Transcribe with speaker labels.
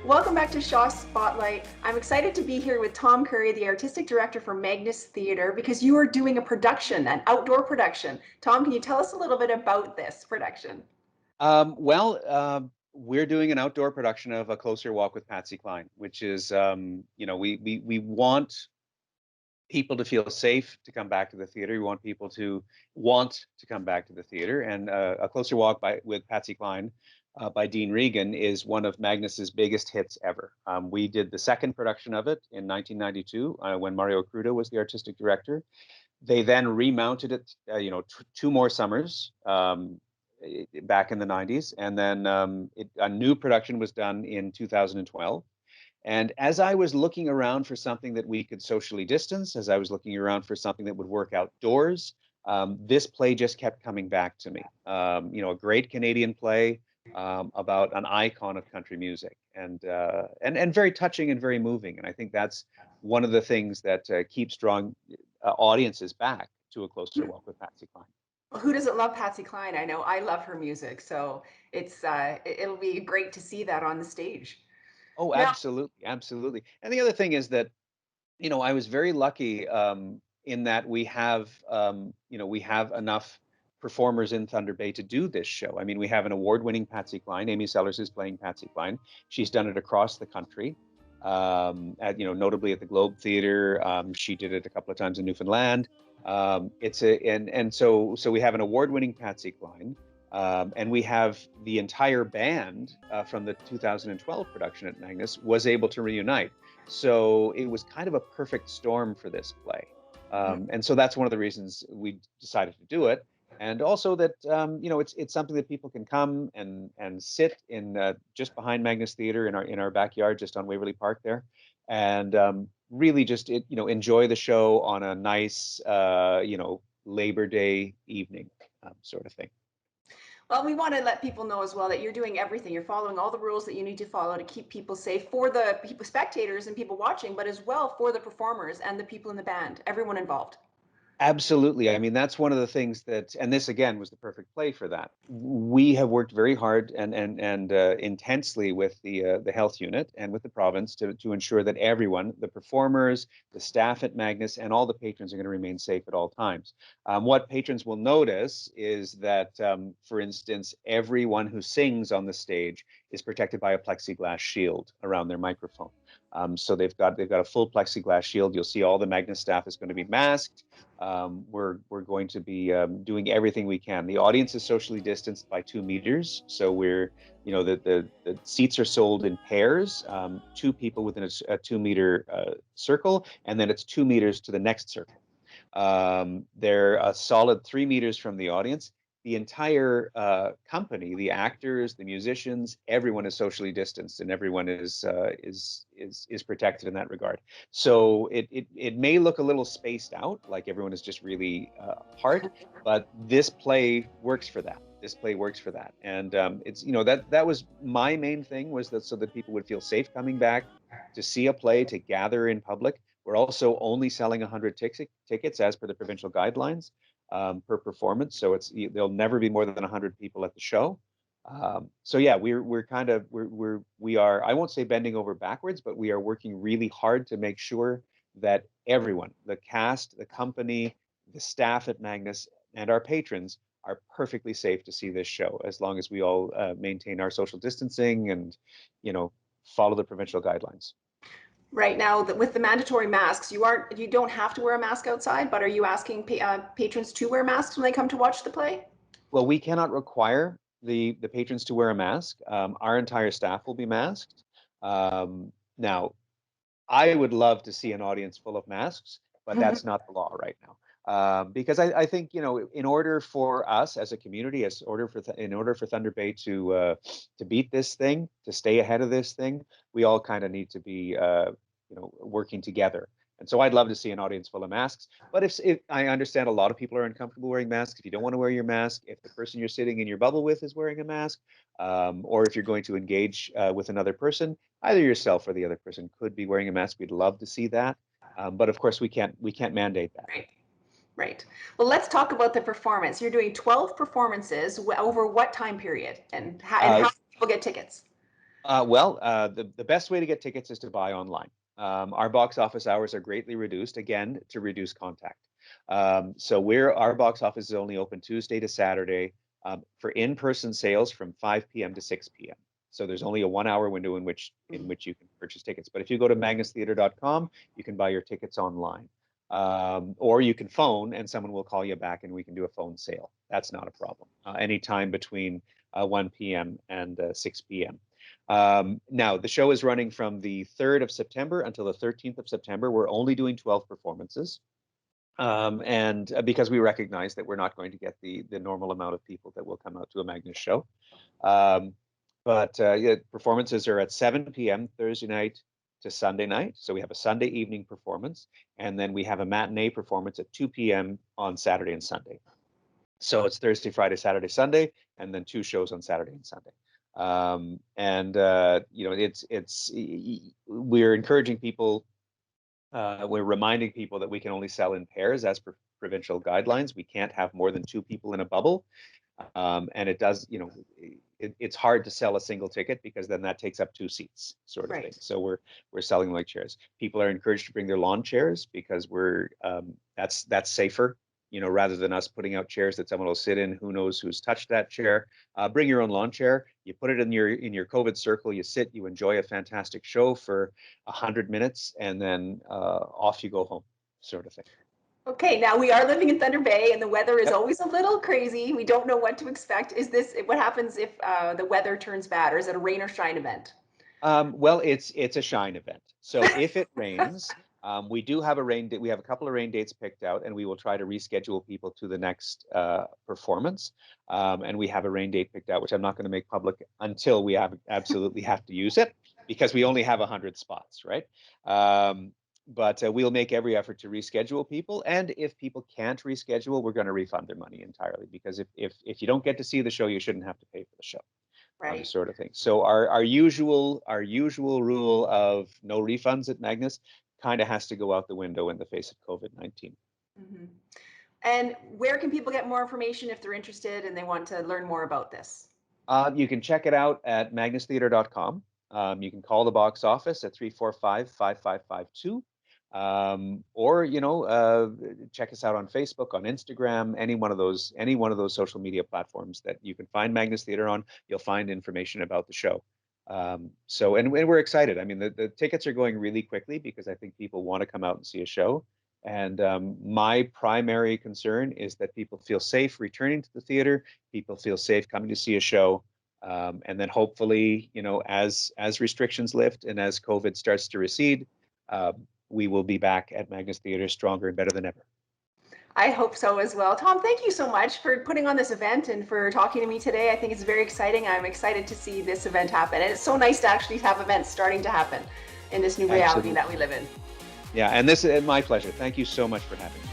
Speaker 1: Welcome back to Shaw Spotlight. I'm excited to be here with Thom Currie, the artistic director for Magnus Theatre, because you are doing a production, an outdoor production. Thom, can you tell us a little bit about this production?
Speaker 2: We're doing an outdoor production of A Closer Walk with Patsy Cline, which is, we want people to feel safe to come back to the theater. We want people to want to come back to the theater. And A Closer Walk with Patsy Cline by Dean Regan is one of Magnus's biggest hits ever. We did the second production of it in 1992 when Mario Crudo was the artistic director. They then remounted it, two more summers back in the 90s. And then a new production was done in 2012. And as I was looking around for something that we could socially distance, as I was looking around for something that would work outdoors, this play just kept coming back to me. A great Canadian play about an icon of country music, and very touching and very moving. And I think that's one of the things that keeps drawing audiences back to A Closer Walk with Patsy Cline.
Speaker 1: Well, who doesn't love Patsy Cline? I know I love her music, so it'll be great to see that on the stage.
Speaker 2: Oh,
Speaker 1: Now,
Speaker 2: absolutely, absolutely. And the other thing is that, I was very lucky in that we have enough performers in Thunder Bay to do this show. I mean, we have an award-winning Patsy Cline. Amy Sellers is playing Patsy Cline. She's done it across the country, notably at the Globe Theatre. She did it a couple of times in Newfoundland. So we have an award-winning Patsy Cline. And we have the entire band from the 2012 production at Magnus was able to reunite. So it was kind of a perfect storm for this play. And so that's one of the reasons we decided to do it. And also that, it's something that people can come and sit in just behind Magnus Theatre in our backyard, just on Waverly Park there. And really just, enjoy the show on a nice, Labor Day evening sort of thing.
Speaker 1: well, we want to let people know as well that you're doing everything. You're following all the rules that you need to follow to keep people safe for the people, spectators and people watching, but as well for the performers and the people in the band, everyone involved.
Speaker 2: Absolutely. I mean, that's one of the things that, and this again was the perfect play for that. We have worked very hard and intensely with the health unit and with the province to ensure that everyone, the performers, the staff at Magnus, and all the patrons are going to remain safe at all times. What patrons will notice is that, for instance, everyone who sings on the stage is protected by a plexiglass shield around their microphone. So they've got a full plexiglass shield. You'll see all the Magnus staff is going to be masked. We're going to be doing everything we can. The audience is socially distanced by 2 meters, so we're the seats are sold in pairs, 2 people within a 2-meter circle, and then it's 2 meters to the next circle. They're a solid 3 meters from the audience. The entire company, the actors, the musicians, everyone is socially distanced, and everyone is protected in that regard. So it may look a little spaced out, like everyone is just really apart, but this play works for that. This play works for that, and it's that was my main thing, was that so that people would feel safe coming back to see a play, to gather in public. We're also only selling 100 tickets as per the provincial guidelines per performance. So there'll never be more than 100 people at the show. So yeah, we are, I won't say bending over backwards, but we are working really hard to make sure that everyone, the cast, the company, the staff at Magnus, and our patrons are perfectly safe to see this show, as long as we all maintain our social distancing and follow the provincial guidelines.
Speaker 1: Right now, with the mandatory masks, you don't have to wear a mask outside, but are you asking patrons to wear masks when they come to watch the play?
Speaker 2: Well, we cannot require the patrons to wear a mask. Our entire staff will be masked. Now, I would love to see an audience full of masks, but that's not the law right now. Because I think, in order for us as a community, in order for Thunder Bay to beat this thing, to stay ahead of this thing, we all kind of need to be working together. And so I'd love to see an audience full of masks. But if I understand a lot of people are uncomfortable wearing masks, if you don't want to wear your mask, if the person you're sitting in your bubble with is wearing a mask, or if you're going to engage with another person, either yourself or the other person could be wearing a mask. We'd love to see that. But of course, we can't mandate that.
Speaker 1: Right. Well, let's talk about the performance. You're doing 12 performances over what time period, and how do people get tickets?
Speaker 2: The best way to get tickets is to buy online. Our box office hours are greatly reduced, again, to reduce contact. Our box office is only open Tuesday to Saturday for in-person sales from 5 p.m. to 6 p.m. So there's only a 1 hour window in which you can purchase tickets. But if you go to magnustheatre.com, you can buy your tickets online. Or you can phone and someone will call you back and we can do a phone sale. That's not a problem. Anytime between 1 p.m. and 6 p.m. Now, the show is running from the 3rd of September until the 13th of September. We're only doing 12 performances. And because we recognize that we're not going to get the normal amount of people that will come out to a Magnus show. Yeah, performances are at 7 p.m. Thursday night to Sunday night. So we have a Sunday evening performance, and then we have a matinee performance at 2 p.m. on Saturday and Sunday. So it's Thursday, Friday, Saturday, Sunday, and then 2 shows on Saturday and Sunday. We're encouraging people. We're reminding people that we can only sell in pairs as per provincial guidelines. We can't have more than 2 people in a bubble. And it does, it's hard to sell a single ticket because then that takes up 2 seats, sort of thing. So we're selling like chairs. People are encouraged to bring their lawn chairs because that's safer, rather than us putting out chairs that someone will sit in. Who knows who's touched that chair? Bring your own lawn chair. You put it in your COVID circle. You sit. You enjoy a fantastic show for 100 minutes, and then off you go home, sort of thing.
Speaker 1: Okay, now we are living in Thunder Bay and the weather is always a little crazy. We don't know what to expect. What happens if the weather turns bad, or is it a rain or shine event?
Speaker 2: Well, it's a shine event. So if it rains, we do have we have a couple of rain dates picked out, and we will try to reschedule people to the next performance. And we have a rain date picked out, which I'm not going to make public until we absolutely have to use it, because we only have 100 spots, right? But we'll make every effort to reschedule people. And if people can't reschedule, we're going to refund their money entirely, because if you don't get to see the show, you shouldn't have to pay for the show.
Speaker 1: Right.
Speaker 2: Sort of thing. So our usual rule of no refunds at Magnus kind of has to go out the window in the face of COVID-19.
Speaker 1: Mm-hmm. And where can people get more information if they're interested and they want to learn more about this?
Speaker 2: You can check it out at magnustheatre.com. You can call the box office at 345-5552. Or check us out on Facebook, on Instagram, any one of those social media platforms that you can find Magnus Theatre on. You'll find information about the show. And we're excited. I mean, the tickets are going really quickly because I think people want to come out and see a show. And my primary concern is that people feel safe returning to the theater. People feel safe coming to see a show. And then hopefully, as restrictions lift and as COVID starts to recede, we will be back at Magnus Theatre stronger and better than ever.
Speaker 1: I hope so as well. Thom, thank you so much for putting on this event and for talking to me today. I think it's very exciting. I'm excited to see this event happen. And it's so nice to actually have events starting to happen in this new reality that we live in.
Speaker 2: Yeah, and this is my pleasure. Thank you so much for having me.